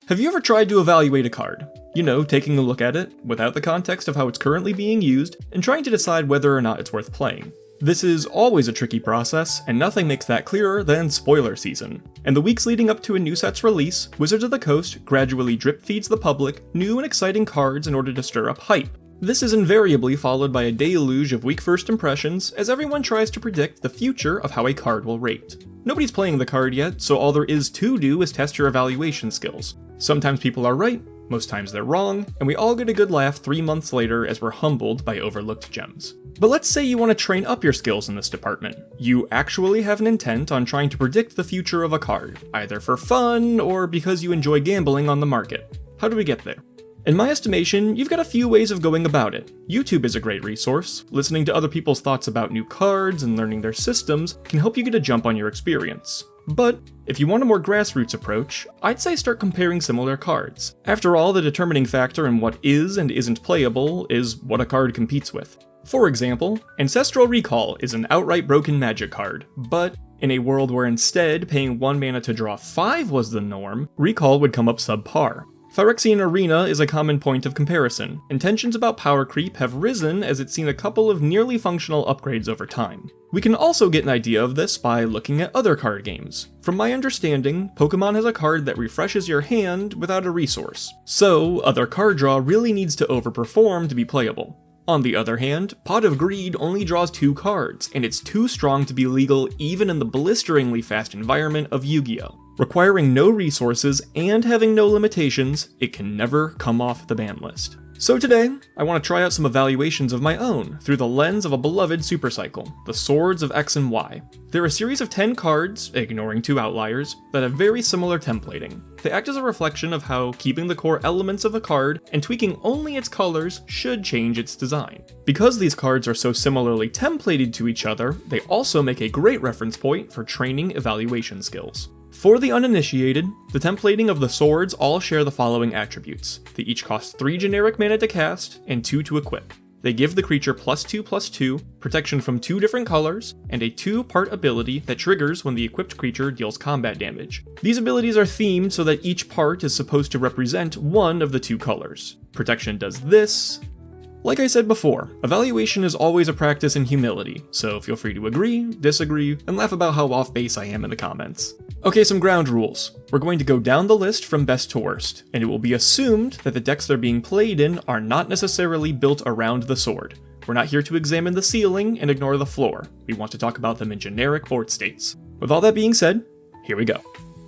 Have you ever tried to evaluate a card? You know, taking a look at it, without the context of how it's currently being used, and trying to decide whether or not it's worth playing. This is always a tricky process, and nothing makes that clearer than spoiler season. In the weeks leading up to a new set's release, Wizards of the Coast gradually drip feeds the public new and exciting cards in order to stir up hype. This is invariably followed by a deluge of weak first impressions as everyone tries to predict the future of how a card will rate. Nobody's playing the card yet, so all there is to do is test your evaluation skills. Sometimes people are right, most times they're wrong, and we all get a good laugh 3 months later as we're humbled by overlooked gems. But let's say you want to train up your skills in this department. You actually have an intent on trying to predict the future of a card, either for fun or because you enjoy gambling on the market. How do we get there? In my estimation, you've got a few ways of going about it. YouTube is a great resource. Listening to other people's thoughts about new cards and learning their systems can help you get a jump on your experience. But if you want a more grassroots approach, I'd say start comparing similar cards. After all, the determining factor in what is and isn't playable is what a card competes with. For example, Ancestral Recall is an outright broken Magic card, but in a world where instead paying 1 mana to draw 5 was the norm, Recall would come up subpar. Phyrexian Arena is a common point of comparison, and tensions about power creep have risen as it's seen a couple of nearly functional upgrades over time. We can also get an idea of this by looking at other card games. From my understanding, Pokemon has a card that refreshes your hand without a resource, so other card draw really needs to overperform to be playable. On the other hand, Pot of Greed only draws 2 cards, and it's too strong to be legal even in the blisteringly fast environment of Yu-Gi-Oh! Requiring no resources and having no limitations, it can never come off the ban list. So today, I want to try out some evaluations of my own through the lens of a beloved supercycle, the Swords of X and Y. They're a series of 10 cards, ignoring 2 outliers, that have very similar templating. They act as a reflection of how keeping the core elements of a card and tweaking only its colors should change its design. Because these cards are so similarly templated to each other, they also make a great reference point for training evaluation skills. For the uninitiated, the templating of the swords all share the following attributes. They each cost 3 generic mana to cast, and 2 to equip. They give the creature +2/+2, protection from 2 different colors, and a 2-part ability that triggers when the equipped creature deals combat damage. These abilities are themed so that each part is supposed to represent one of the 2 colors. Protection does this. Like I said before, evaluation is always a practice in humility, so feel free to agree, disagree, and laugh about how off base I am in the comments. Okay, some ground rules. We're going to go down the list from best to worst, and it will be assumed that the decks they're being played in are not necessarily built around the sword. We're not here to examine the ceiling and ignore the floor. We want to talk about them in generic board states. With all that being said, here we go.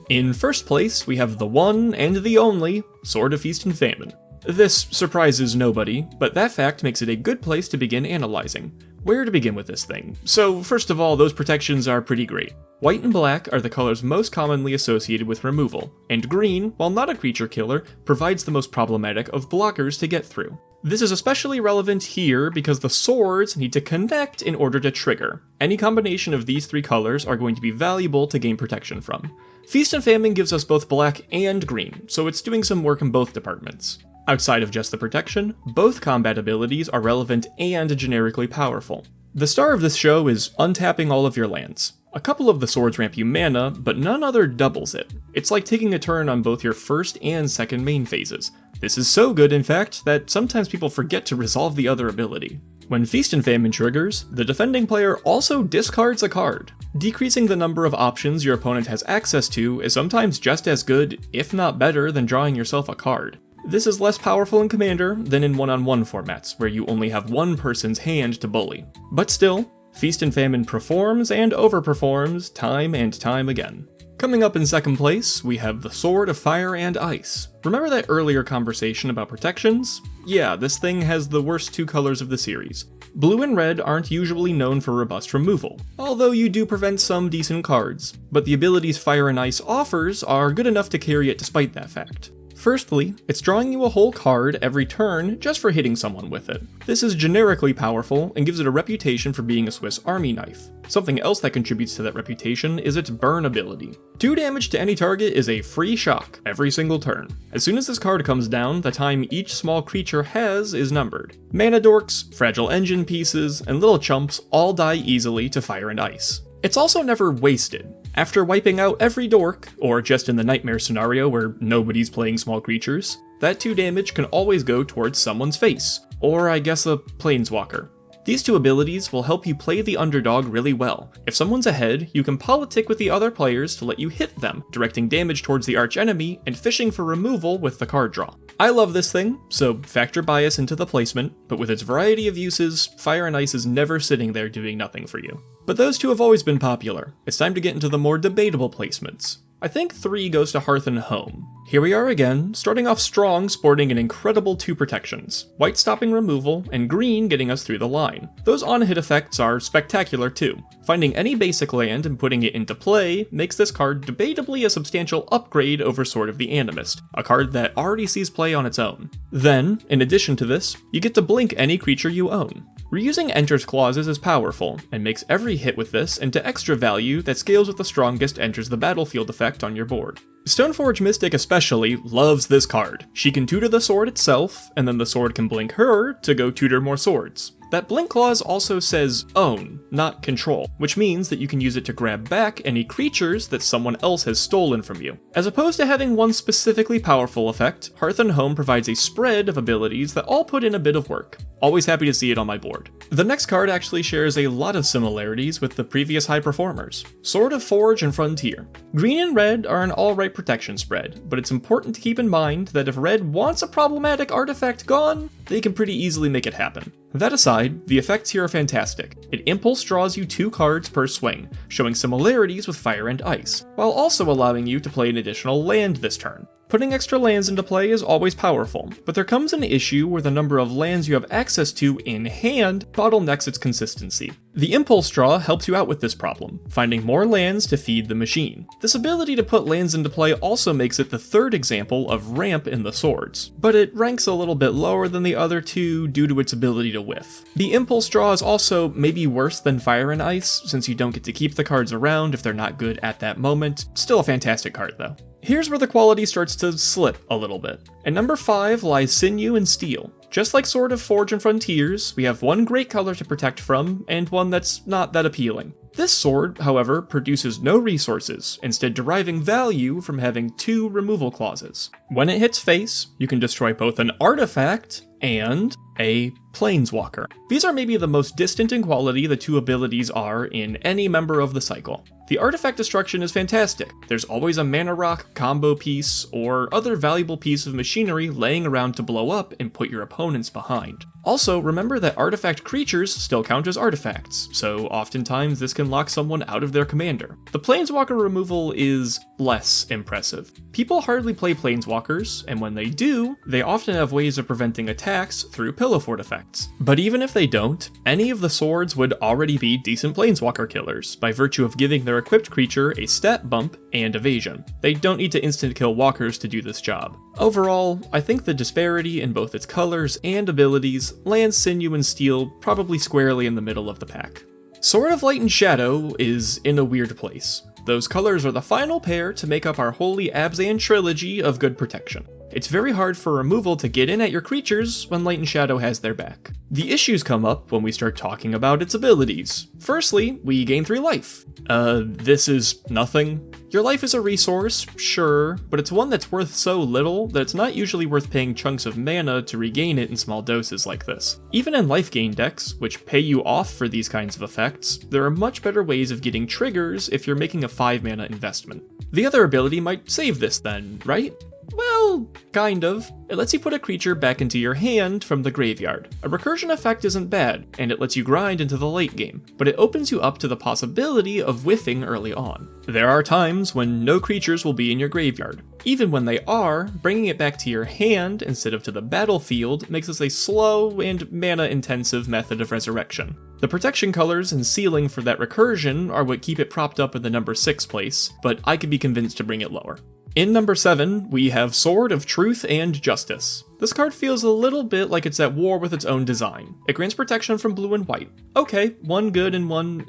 In first place, we have the one and the only Sword of Feast and Famine. This surprises nobody, but that fact makes it a good place to begin analyzing. Where to begin with this thing? So first of all, those protections are pretty great. White and black are the colors most commonly associated with removal, and green, while not a creature killer, provides the most problematic of blockers to get through. This is especially relevant here because the swords need to connect in order to trigger. Any combination of these 3 colors are going to be valuable to gain protection from. Feast and Famine gives us both black and green, so it's doing some work in both departments. Outside of just the protection, both combat abilities are relevant and generically powerful. The star of this show is untapping all of your lands. A couple of the swords ramp you mana, but none other doubles it. It's like taking a turn on both your first and second main phases. This is so good, in fact, that sometimes people forget to resolve the other ability. When Feast and Famine triggers, the defending player also discards a card. Decreasing the number of options your opponent has access to is sometimes just as good, if not better, than drawing yourself a card. This is less powerful in Commander than in one-on-one formats, where you only have one person's hand to bully. But still, Feast and Famine performs and overperforms time and time again. Coming up in second place, we have the Sword of Fire and Ice. Remember that earlier conversation about protections? Yeah, this thing has the worst 2 colors of the series. Blue and red aren't usually known for robust removal, although you do prevent some decent cards, but the abilities Fire and Ice offers are good enough to carry it despite that fact. Firstly, it's drawing you a whole card every turn just for hitting someone with it. This is generically powerful and gives it a reputation for being a Swiss Army knife. Something else that contributes to that reputation is its burn ability. 2 damage to any target is a free shock every single turn. As soon as this card comes down, the time each small creature has is numbered. Mana dorks, fragile engine pieces, and little chumps all die easily to Fire and Ice. It's also never wasted. After wiping out every dork, or just in the nightmare scenario where nobody's playing small creatures, that 2 damage can always go towards someone's face, or I guess a planeswalker. These 2 abilities will help you play the underdog really well. If someone's ahead, you can politic with the other players to let you hit them, directing damage towards the archenemy and fishing for removal with the card draw. I love this thing, so factor bias into the placement, but with its variety of uses, Fire and Ice is never sitting there doing nothing for you. But those 2 have always been popular. It's time to get into the more debatable placements. I think 3 goes to Hearth and Home. Here we are again, starting off strong, sporting an incredible 2 protections. White stopping removal, and green getting us through the line. Those on-hit effects are spectacular too. Finding any basic land and putting it into play makes this card debatably a substantial upgrade over Sword of the Animist, a card that already sees play on its own. Then, in addition to this, you get to blink any creature you own. Reusing Enters clauses is powerful, and makes every hit with this into extra value that scales with the strongest Enters the Battlefield effect on your board. Stoneforge Mystic especially loves this card. She can tutor the sword itself, and then the sword can blink her to go tutor more swords. That blink clause also says own, not control, which means that you can use it to grab back any creatures that someone else has stolen from you. As opposed to having one specifically powerful effect, Hearth and Home provides a spread of abilities that all put in a bit of work. Always happy to see it on my board. The next card actually shares a lot of similarities with the previous high performers. Sword of Forge and Frontier. Green and red are an alright protection spread, but it's important to keep in mind that if red wants a problematic artifact gone, they can pretty easily make it happen. That aside, the effects here are fantastic. It impulse draws you 2 cards per swing, showing similarities with Fire and Ice, while also allowing you to play an additional land this turn. Putting extra lands into play is always powerful, but there comes an issue where the number of lands you have access to in hand bottlenecks its consistency. The impulse draw helps you out with this problem, finding more lands to feed the machine. This ability to put lands into play also makes it the 3rd example of ramp in the swords, but it ranks a little bit lower than the other 2 due to its ability to whiff. The impulse draw is also maybe worse than Fire and Ice, since you don't get to keep the cards around if they're not good at that moment. Still a fantastic card though. Here's where the quality starts to slip a little bit. At number 5 lies Sinew and Steel. Just like Sword of Forge and Frontiers, we have one great color to protect from, and one that's not that appealing. This sword, however, produces no resources, instead deriving value from having 2 removal clauses. When it hits face, you can destroy both an artifact and a planeswalker. These are maybe the most distant in quality the 2 abilities are in any member of the cycle. The artifact destruction is fantastic. There's always a mana rock, combo piece, or other valuable piece of machinery laying around to blow up and put your opponents behind. Also, remember that artifact creatures still count as artifacts, so oftentimes this can lock someone out of their commander. The planeswalker removal is less impressive. People hardly play planeswalkers, and when they do, they often have ways of preventing attacks through pillow fort effects. But even if they don't, any of the swords would already be decent planeswalker killers, by virtue of giving their equipped creature a stat bump and evasion. They don't need to instant kill walkers to do this job. Overall, I think the disparity in both its colors and abilities lands Sinew and Steel probably squarely in the middle of the pack. Sword of Light and Shadow is in a weird place. Those colors are the final pair to make up our holy Abzan trilogy of good protection. It's very hard for removal to get in at your creatures when Light and Shadow has their back. The issues come up when we start talking about its abilities. Firstly, we gain 3 life. This is nothing. Your life is a resource, sure, but it's one that's worth so little that it's not usually worth paying chunks of mana to regain it in small doses like this. Even in life gain decks, which pay you off for these kinds of effects, there are much better ways of getting triggers if you're making a 5 mana investment. The other ability might save this then, right? Well, kind of. It lets you put a creature back into your hand from the graveyard. A recursion effect isn't bad, and it lets you grind into the late game, but it opens you up to the possibility of whiffing early on. There are times when no creatures will be in your graveyard. Even when they are, bringing it back to your hand instead of to the battlefield makes this a slow and mana-intensive method of resurrection. The protection colors and ceiling for that recursion are what keep it propped up in the number 6 place, but I could be convinced to bring it lower. In number 7, we have Sword of Truth and Justice. This card feels a little bit like it's at war with its own design. It grants protection from blue and white. Okay, one good and one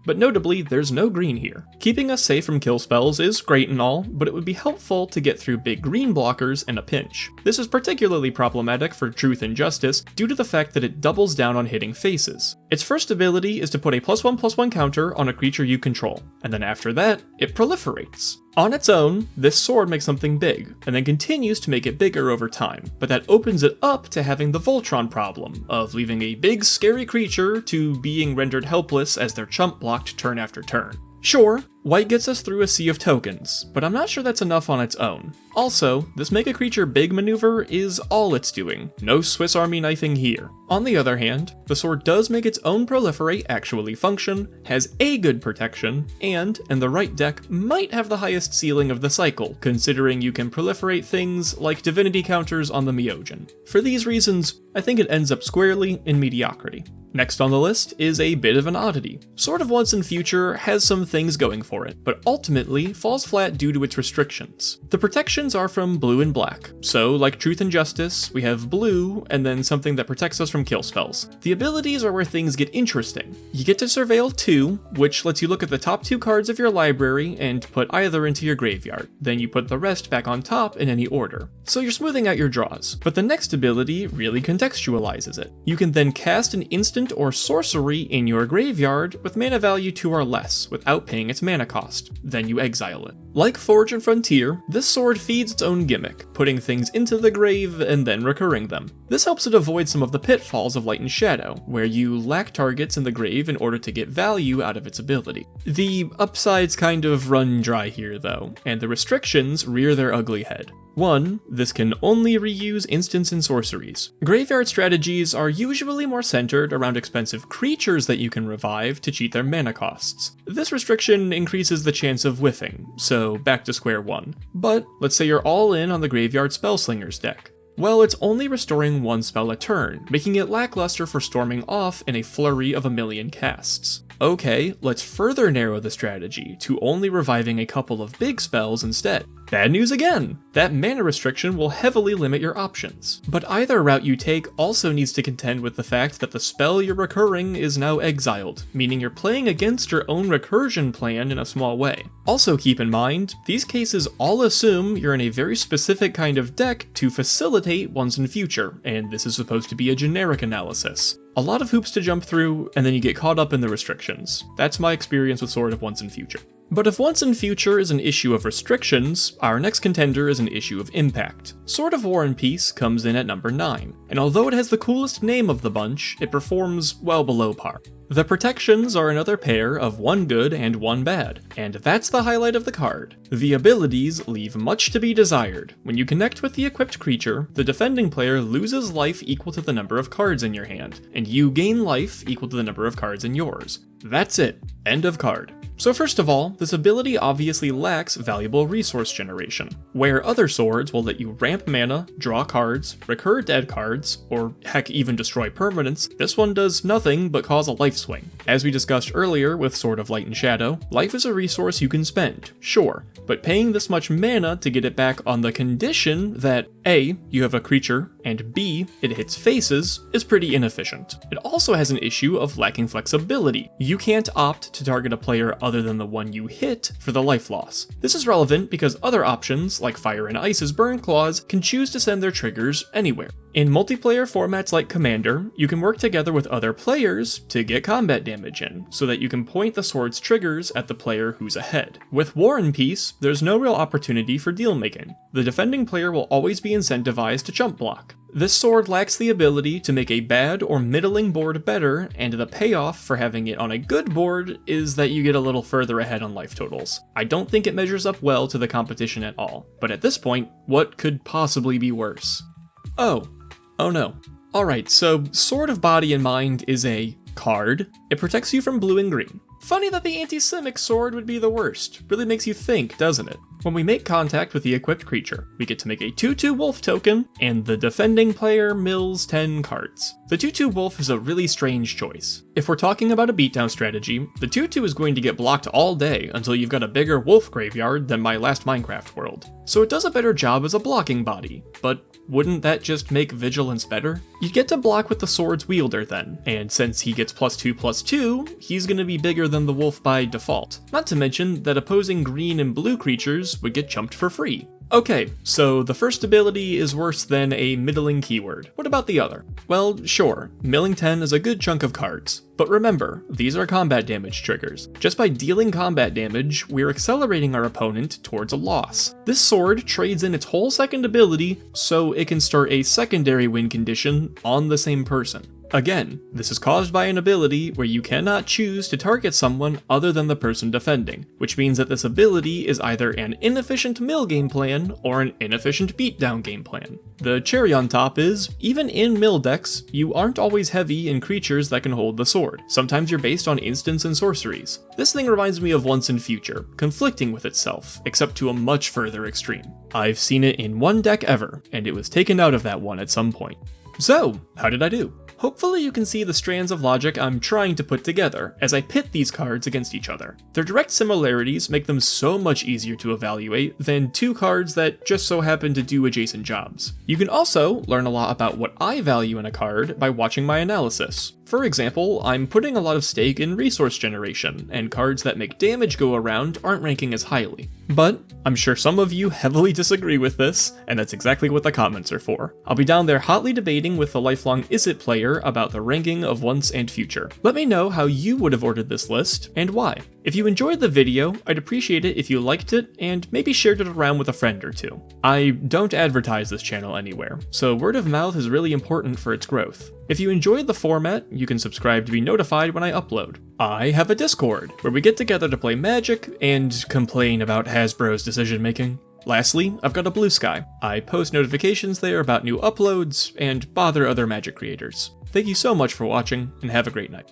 but notably, there's no green here. Keeping us safe from kill spells is great and all, but it would be helpful to get through big green blockers in a pinch. This is particularly problematic for Truth and Justice due to the fact that it doubles down on hitting faces. Its first ability is to put a +1/+1 counter on a creature you control, and then after that, it proliferates. On its own, this sword makes something big, and then continues to make it bigger over time, but that opens it up to having the Voltron problem, of leaving a big scary creature to being rendered helpless as they're chump blocked turn after turn. Sure, white gets us through a sea of tokens, but I'm not sure that's enough on its own. Also, this make a creature big maneuver is all it's doing. No Swiss Army knifing here. On the other hand, the sword does make its own proliferate actually function, has a good protection, and, in the right deck, might have the highest ceiling of the cycle, considering you can proliferate things like divinity counters on the Myojin. For these reasons, I think it ends up squarely in mediocrity. Next on the list is a bit of an oddity. Sword of Once and Future has some things going for it, but ultimately falls flat due to its restrictions. The protections are from blue and black, so like Truth and Justice, we have blue and then something that protects us from kill spells. The abilities are where things get interesting. You get to Surveil 2, which lets you look at the top 2 cards of your library and put either into your graveyard, then you put the rest back on top in any order. So you're smoothing out your draws, but the next ability really contextualizes it. You can then cast an instant or sorcery in your graveyard with mana value 2 or less without paying its mana cost, then you exile it. Like Forge and Frontier, this sword feeds its own gimmick, putting things into the grave and then recurring them. This helps it avoid some of the pitfalls of Light and Shadow, where you lack targets in the grave in order to get value out of its ability. The upsides kind of run dry here though, and the restrictions rear their ugly head. 1. This can only reuse instants and sorceries. Graveyard strategies are usually more centered around expensive creatures that you can revive to cheat their mana costs. This restriction increases the chance of whiffing, so back to square one. But let's say you're all in on the Graveyard Spellslingers deck. Well, it's only restoring 1 spell a turn, making it lackluster for storming off in a flurry of 1,000,000 casts. Okay, let's further narrow the strategy to only reviving a couple of big spells instead. Bad news again! That mana restriction will heavily limit your options. But either route you take also needs to contend with the fact that the spell you're recurring is now exiled, meaning you're playing against your own recursion plan in a small way. Also keep in mind, these cases all assume you're in a very specific kind of deck to facilitate Once and Future, and this is supposed to be a generic analysis. A lot of hoops to jump through, and then you get caught up in the restrictions. That's my experience with Sword of Once and Future. But if Once and Future is an issue of restrictions, our next contender is an issue of impact. Sword of War and Peace comes in at number 9, and although it has the coolest name of the bunch, it performs well below par. The protections are another pair of 1 good and 1 bad, and that's the highlight of the card. The abilities leave much to be desired. When you connect with the equipped creature, the defending player loses life equal to the number of cards in your hand, and you gain life equal to the number of cards in yours. That's it. End of card. So first of all, this ability obviously lacks valuable resource generation. Where other swords will let you ramp mana, draw cards, recur dead cards, or heck even destroy permanents, this one does nothing but cause a life swing. As we discussed earlier with Sword of Light and Shadow, life is a resource you can spend, sure, but paying this much mana to get it back on the condition that A, you have a creature, and B, it hits faces, is pretty inefficient. It also has an issue of lacking flexibility. You can't opt to target a player other than the one you hit for the life loss. This is relevant because other options, like Fire and Ice's Burn Claws, can choose to send their triggers anywhere. In multiplayer formats like Commander, you can work together with other players to get combat damage in, so that you can point the sword's triggers at the player who's ahead. With War and Peace, there's no real opportunity for deal making. The defending player will always be incentivized to jump block. This sword lacks the ability to make a bad or middling board better, and the payoff for having it on a good board is that you get a little further ahead on life totals. I don't think it measures up well to the competition at all, but at this point, what could possibly be worse? Oh no. Alright, so Sword of Body and Mind is a card. It protects you from blue and green. Funny that the anti-Simic sword would be the worst. Really makes you think, doesn't it? When we make contact with the equipped creature, we get to make a 2/2 wolf token, and the defending player mills 10 cards. The 2/2 wolf is a really strange choice. If we're talking about a beatdown strategy, the 2/2 is going to get blocked all day until you've got a bigger wolf graveyard than my last Minecraft world. So it does a better job as a blocking body, but wouldn't that just make vigilance better? You get to block with the sword's wielder then, and since he gets +2/+2, he's gonna be bigger than the wolf by default. Not to mention that opposing green and blue creatures would get jumped for free. Okay, so the first ability is worse than a middling keyword. What about the other? Well, sure, milling 10 is a good chunk of cards. But remember, these are combat damage triggers. Just by dealing combat damage, we're accelerating our opponent towards a loss. This sword trades in its whole second ability so it can start a secondary win condition on the same person. Again, this is caused by an ability where you cannot choose to target someone other than the person defending, which means that this ability is either an inefficient mill game plan or an inefficient beatdown game plan. The cherry on top is, even in mill decks, you aren't always heavy in creatures that can hold the sword. Sometimes you're based on instants and sorceries. This thing reminds me of Once and Future, conflicting with itself, except to a much further extreme. I've seen it in one deck ever, and it was taken out of that one at some point. So, how did I do? Hopefully you can see the strands of logic I'm trying to put together as I pit these cards against each other. Their direct similarities make them so much easier to evaluate than two cards that just so happen to do adjacent jobs. You can also learn a lot about what I value in a card by watching my analysis. For example, I'm putting a lot of stake in resource generation, and cards that make damage go around aren't ranking as highly. But I'm sure some of you heavily disagree with this, and that's exactly what the comments are for. I'll be down there hotly debating with the lifelong Is It player about the ranking of Once and Future. Let me know how you would have ordered this list, and why. If you enjoyed the video, I'd appreciate it if you liked it and maybe shared it around with a friend or two. I don't advertise this channel anywhere, so word of mouth is really important for its growth. If you enjoyed the format, you can subscribe to be notified when I upload. I have a Discord, where we get together to play Magic and complain about Hasbro's decision making. Lastly, I've got a Blue Sky. I post notifications there about new uploads and bother other Magic creators. Thank you so much for watching, and have a great night.